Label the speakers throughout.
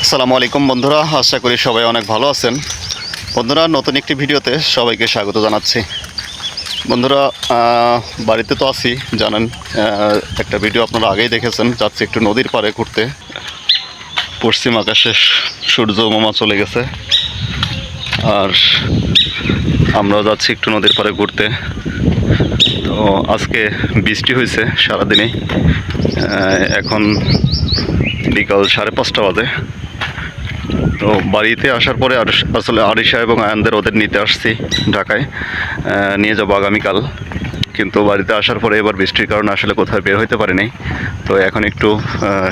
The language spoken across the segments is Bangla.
Speaker 1: আসসালামু আলাইকুম বন্ধুরা, আশা করি সবাই অনেক ভালো আছেন। বন্ধুরা, নতুন একটি ভিডিওতে সবাইকে স্বাগত জানাচ্ছি। বন্ধুরা, বাড়িতে তো আছি, জানেন একটা ভিডিও আপনারা আগেই দেখেছেন। যাচ্ছি একটু নদীর পাড়ে ঘুরতে। পশ্চিম আকাশে সূর্য মামা চলে গেছে, আর আমরাও যাচ্ছি একটু নদীর পাড়ে ঘুরতে। তো আজকে বৃষ্টি হয়েছে সারাদিনেই। এখন বিকাল 5:30 বাজে। তো বাড়িতে আসার পরে আসলে আরিশা এবং আয়ানদের ওদের নিতে আসছি ঢাকায়, নিয়ে যাবো আগামীকাল। কিন্তু বাড়িতে আসার পরে এবার বৃষ্টির কারণে আসলে কোথাও বের হইতে পারিনি। তো এখন একটু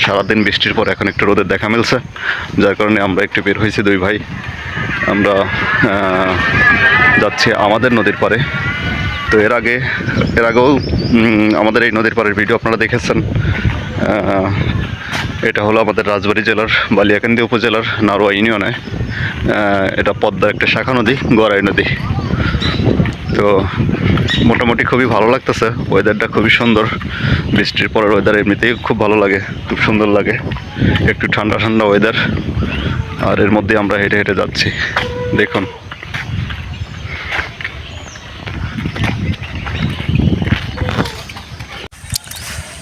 Speaker 1: সারাদিন বৃষ্টির পর এখন একটু রোদের দেখা মিলছে, যার কারণে আমরা একটু বের হয়েছি দুই ভাই। আমরা যাচ্ছি আমাদের নদীর পাড়ে। তো এর আগেও আমাদের এই নদীর পাড়ের ভিডিও আপনারা দেখেছেন। এটা হলো আমাদের রাজবাড়ী জেলার বালিয়াকান্দি উপজেলার নারোয়া ইউনিয়নে। এটা পদ্মার একটা শাখা নদী, গড়াই নদী। তো মোটামুটি খুবই ভালো লাগতেছে, ওয়েদারটা খুবই সুন্দর। বৃষ্টির পরের ওয়েদার এমনিতেই খুব ভালো লাগে, খুব সুন্দর লাগে। একটু ঠান্ডা ঠান্ডা ওয়েদার, আর এর মধ্যে আমরা হেঁটে হেঁটে যাচ্ছি। দেখুন,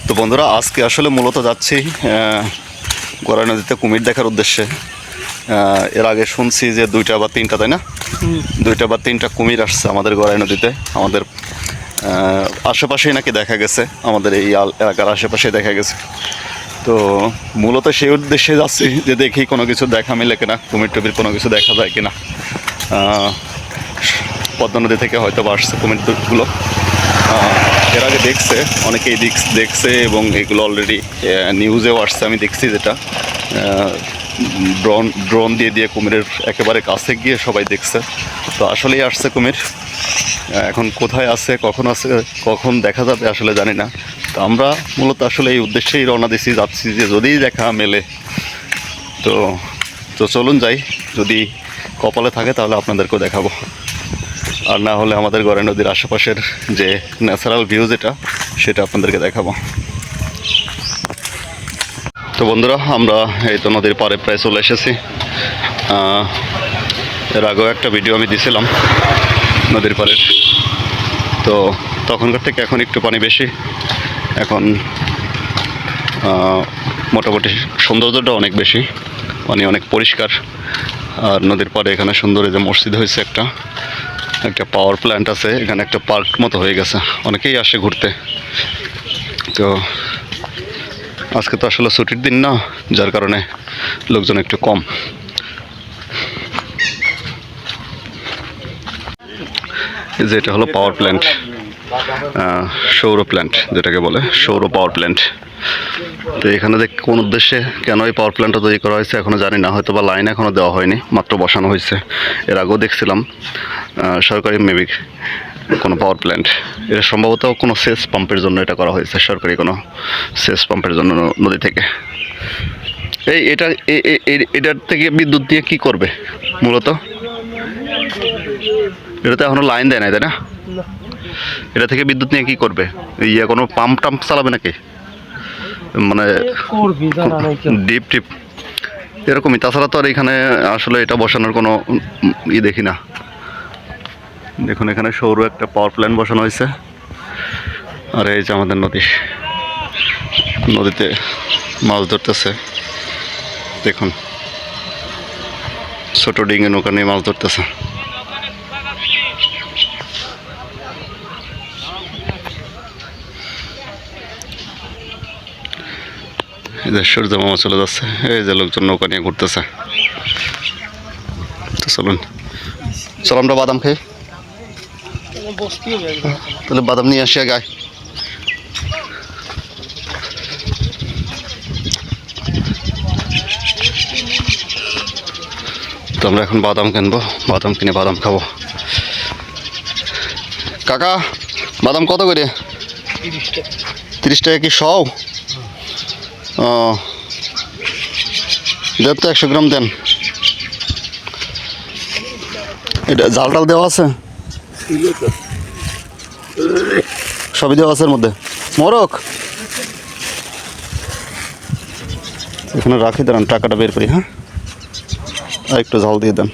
Speaker 1: তো বন্ধুরা, আজকে আসলে মূলত যাচ্ছি গড়াই নদীতে কুমির দেখার উদ্দেশ্যে। এর আগে শুনছি যে 2টা বা 3টা, তাই না? 2টা বা 3টা কুমির আসছে আমাদের গড়াই নদীতে। আমাদের আশেপাশেই নাকি দেখা গেছে, আমাদের এই এলাকার আশেপাশেই দেখা গেছে। তো মূলত সেই উদ্দেশ্যে যাচ্ছি যে দেখি কোনো কিছু দেখা মিলে কিনা, কুমির টুমির কোনো কিছু দেখা যায় কিনা। পদ্মা নদী থেকে হয়তো আসছে কুমিরগুলো। এর আগে দেখছে অনেকেই দেখছে, এবং এগুলো অলরেডি নিউজেও আসছে। আমি দেখছি যেটা ড্রোন দিয়ে কুমিরের একেবারে কাছে গিয়ে সবাই দেখছে। তো আসলেই আসছে কুমির। এখন কোথায় আছে, কখন দেখা যাবে আসলে জানি না। তো আমরা মূলত আসলে এই উদ্দেশ্যেই রওনা দিছি, যাচ্ছি যে যদি দেখা মেলে তো চলুন যাই। যদি কপালে থাকে তাহলে আপনাদেরকেও দেখাবো, আর না হলে আমাদের গড়াই নদীর আশেপাশের যে ন্যাচারাল ভিউ সেটা আপনাদেরকে দেখাবো। তো বন্ধুরা, আমরা এই তো নদীর পাড়ে প্রায় চলে এসেছি। এর আগেও একটা ভিডিও আমি দিয়েছিলাম নদীর পাড়ের। তো তখনকার থেকে এখন একটু পানি বেশি। এখন মোটামুটি সৌন্দর্যটা অনেক বেশি, পানি অনেক পরিষ্কার। আর নদীর পাড়ে এখানে সুন্দর যে মসজিদ হয়েছে, একটা পাওয়ার প্ল্যান্ট আছে, এখানে একটা পার্ক মতো হয়ে গেছে, অনেকেই আসে ঘুরতে। তো আজকে তো আসলে ছুটির দিন না, যার কারণে লোকজন একটু কম। যে এটা হলো পাওয়ার প্ল্যান্ট, সৌর প্ল্যান্ট যেটাকে বলে, সৌর পাওয়ার প্ল্যান্ট। তো এখানে কোন উদ্দেশ্যে কেন এই পাওয়ার প্ল্যান্টটা তৈরি করা হয়েছে এখনও জানি না, হয়তো বা লাইন এখনও দেওয়া হয়নি, মাত্র বসানো হয়েছে। এর আগেও দেখছিলাম সরকারি মেবি কোনো পাওয়ার প্ল্যান্ট। এটা সম্ভবত কোনো সেচ পাম্পের জন্য এটা করা হয়েছে, সরকারি কোনো সেচ পাম্পের জন্য নদী থেকে। এটার থেকে বিদ্যুৎ দিয়ে কি করবে মূলত? এটা তো এখনো লাইন দেয় না, তাই না? এটা থেকে বিদ্যুৎ নিয়ে কি করবে? কোনো পাম্প টাম্প চালাবে নাকি, মানে ডিপ টিপ এরকমই? তাছাড়া তো আর এখানে আসলে এটা বসানোর কোনো দেখি না। দেখুন, এখানে সৌর একটা পাওয়ার প্ল্যান্ট বসানো হয়েছে। আর এই যে আমাদের নদীতে মাছ ধরতেছে। দেখুন, ছোট ডিঙে নৌকা নিয়ে মাছ ধরতেছে। এই যে সূর্য মামা চলে যাচ্ছে, এই যে লোকজন নৌকা নিয়ে ঘুরতেছে। তো চলুন আমরা বাদাম খাই, তাহলে বাদাম নিয়ে আসি আগে। তো আমরা এখন বাদাম কিনবো, বাদাম কিনে বাদাম খাবো। কাকা, বাদাম কত করে? 30 টাকা কি সও? ও, দেন তো 100 গ্রাম দেন। এটা জাল টাল দেওয়া আছে, সবই দেওয়া আছে এর মধ্যে। মোরক এখানে রাখি, দাঁড়ান টাকাটা বের করি। হ্যাঁ, আর একটু ঝাল দিয়ে দেন।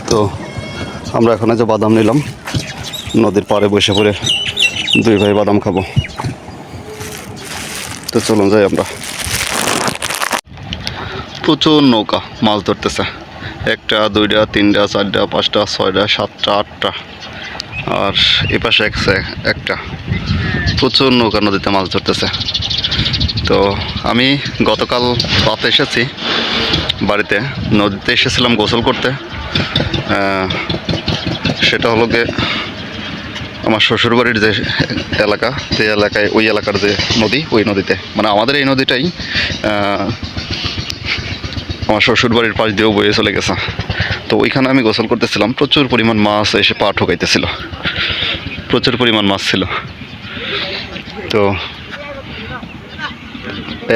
Speaker 1: তো আমরা এখন যে বাদাম নিলাম, নদীর পাড়ে বসে পড়ে দুই ভাই বাদাম খাবো। তো চলুন যাই আমরা। প্রচুর নৌকা মাছ ধরতেছে, একটা দুইটা তিনটা চারটা পাঁচটা ছয়টা সাতটা আটটা, আর এ পাশে একটা। প্রচুর নৌকা নদীতে মাছ ধরতেছে। তো আমি গতকাল রাতে এসেছি বাড়িতে, নদীতে এসেছিলাম গোসল করতে। সেটা হলো গিয়ে আমার শ্বশুরবাড়ির যে এলাকা, সেই এলাকায় ওই এলাকার যে নদী, ওই নদীতে, মানে আমাদের এই নদীটাই আমার শ্বশুরবাড়ির পাশ দিয়েও বয়ে চলে গেছে। তো ওইখানে আমি গোসল করতেছিলাম, প্রচুর পরিমাণ মাছ এসে পা ঠকাইতেছিল, প্রচুর পরিমাণ মাছ ছিল। তো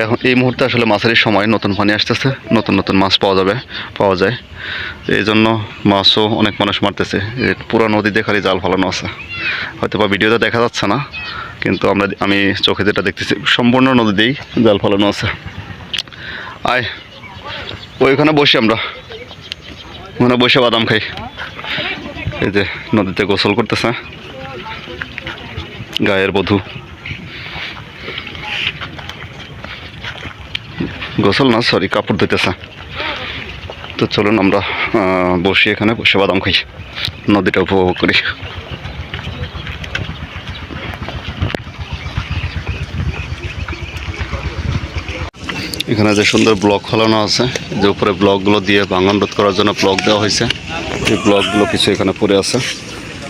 Speaker 1: এখন এই মুহূর্তে আসলে মাছেরই সময়, নতুন পানি আসতেছে, নতুন নতুন মাছ পাওয়া যায়। এই জন্য মাছও অনেক মানুষ মারতেছে। পুরো নদীতে খালি জাল ফালানো আছে, হয়তো বা ভিডিওতে দেখা যাচ্ছে না, কিন্তু আমি চোখে যেটা দেখতেছি সম্পূর্ণ নদীতেই জাল ফালানো আছে। আয় ওইখানে বসি, আমরা ওখানে বসে বাদাম খাই। এই যে নদীতে গোসল করতেছে গায়ের বধূ, গোসল না সরি কাপড় ধুইতেছে। তো চলুন আমরা বসি, এখানে বসে বাদাম খাই, নদীটা উপভোগ করি। এখানে যে সুন্দর ব্লক ফেলানো আছে, যে উপরে ব্লকগুলো দিয়ে ভাঙন রোধ করার জন্য ব্লক দেওয়া হয়েছে, এই ব্লকগুলো কিছু এখানে পড়ে আছে।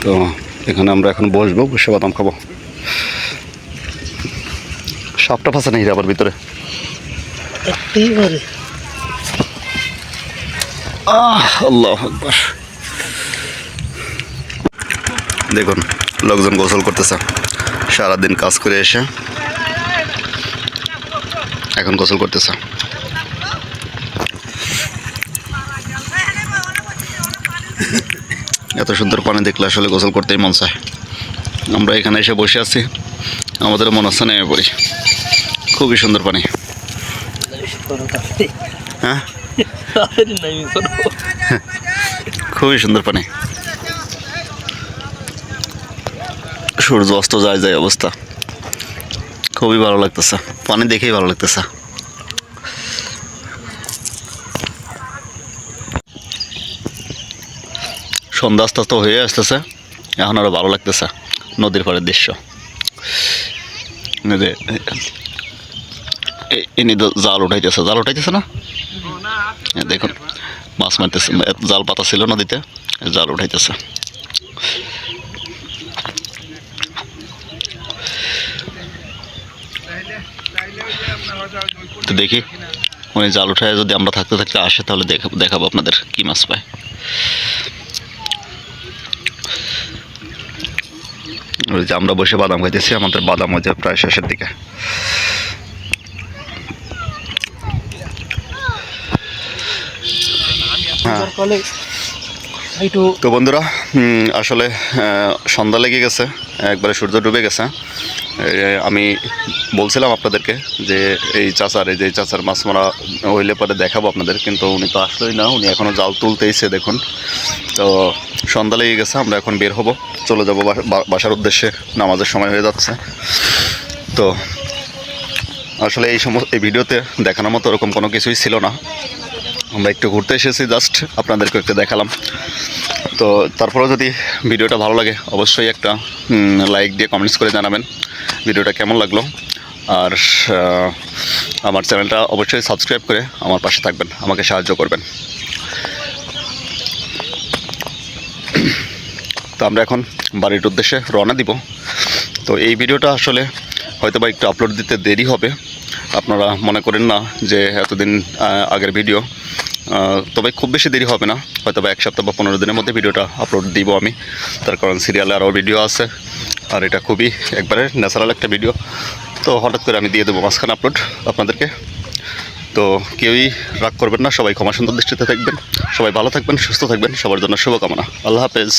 Speaker 1: তো এখানে আমরা এখন বসবো, বসে বাদাম খাবো। সাপটা ফাঁসে নেই আবার ভিতরে। আল্লাহু আকবার। দেখুন লোকজন গোসল করতেছে, সারাদিন কাজ করে এসে এখন গোসল করতেছে। এত সুন্দর পানি দেখলে আসলে গোসল করতেই মন চায়। আমরা এখানে এসে বসে আছি, আমাদের মন হচ্ছে নেমে পড়ি। খুবই সুন্দর পানি। হ্যাঁ খুবই সুন্দর পানি। সূর্য অস্ত যায় অবস্থা, খুবই ভালো লাগতেছে, পানি দেখেই ভালো লাগতেছে। সন্ধ্যা আস্তে আস্তে হয়ে আসতেছে, এখন আরো ভালো লাগতেছে নদীর পাড়ের দৃশ্য। ইনি জাল উঠাইতেছে না, দেখুন মাছ মারতেছে, জাল পাতা ছিল নদীতে, জাল উঠাইতেছে। তো দেখি উনি জাল উঠায় যদি আমরা থাকতে থাকতে আসে, তাহলে দেখাবো আপনাদের কি মাছ পায়। ওই যে আমরা বসে বাদাম খাইতেছি, আমাদের বাদাম হয়ে যায় প্রায় শেষের দিকে। তো বন্ধুরা আসলে সন্ধ্যা লেগে গেছে, একবারে সূর্য ডুবে গেছে। আমি বলছিলাম আপনাদেরকে যে এই চাচার মাছ মারা হইলে পরে দেখাবো আপনাদের, কিন্তু উনি তো আসলোই না, উনি এখনও জাল তুলতেইছে দেখুন। তো সন্ধ্যা লেগে গেছে, আমরা এখন বের হব, চলে যাব বাসার উদ্দেশ্যে, নামাজের সময় হয়ে যাচ্ছে। তো আসলে এই ভিডিওতে দেখানোর মতো ওরকম কোনো কিছুই ছিল না, আমরা একটু ঘুরতে এসেছি, জাস্ট আপনাদেরকে একটু দেখালাম। তো তারপরেও যদি ভিডিওটা ভালো লাগে অবশ্যই একটা লাইক দিয়ে কমেন্টস করে জানাবেন ভিডিওটা কেমন লাগলো। আর আমার চ্যানেলটা অবশ্যই সাবস্ক্রাইব করে আমার পাশে থাকবেন, আমাকে সাহায্য করবেন। তো আমরা এখন বাড়ির উদ্দেশ্যে রওনা দিব। তো এই ভিডিওটা আসলে হয়তো বা একটু আপলোড দিতে দেরি হবে, আপনারা মনে করেন না যে এতদিন আগের ভিডিও, তবে খুব বেশি দেরি হবে না, হয়তো বা 1 সপ্তাহ বা 15 দিনের মধ্যে ভিডিওটা আপলোড দিব আমি। তার কারণ সিরিয়ালে আরও ভিডিও আছে, আর এটা খুবই একবারে ন্যাচারাল একটা ভিডিও, তো হঠাৎ করে আমি দিয়ে দেবো মাঝখানে আপলোড আপনাদেরকে। তো কেউই রাগ করবেন না, সবাই ক্ষমা সুন্দর দৃষ্টিতে থাকবেন, সবাই ভালো থাকবেন, সুস্থ থাকবেন, সবার জন্য শুভকামনা। আল্লাহ হাফেজ।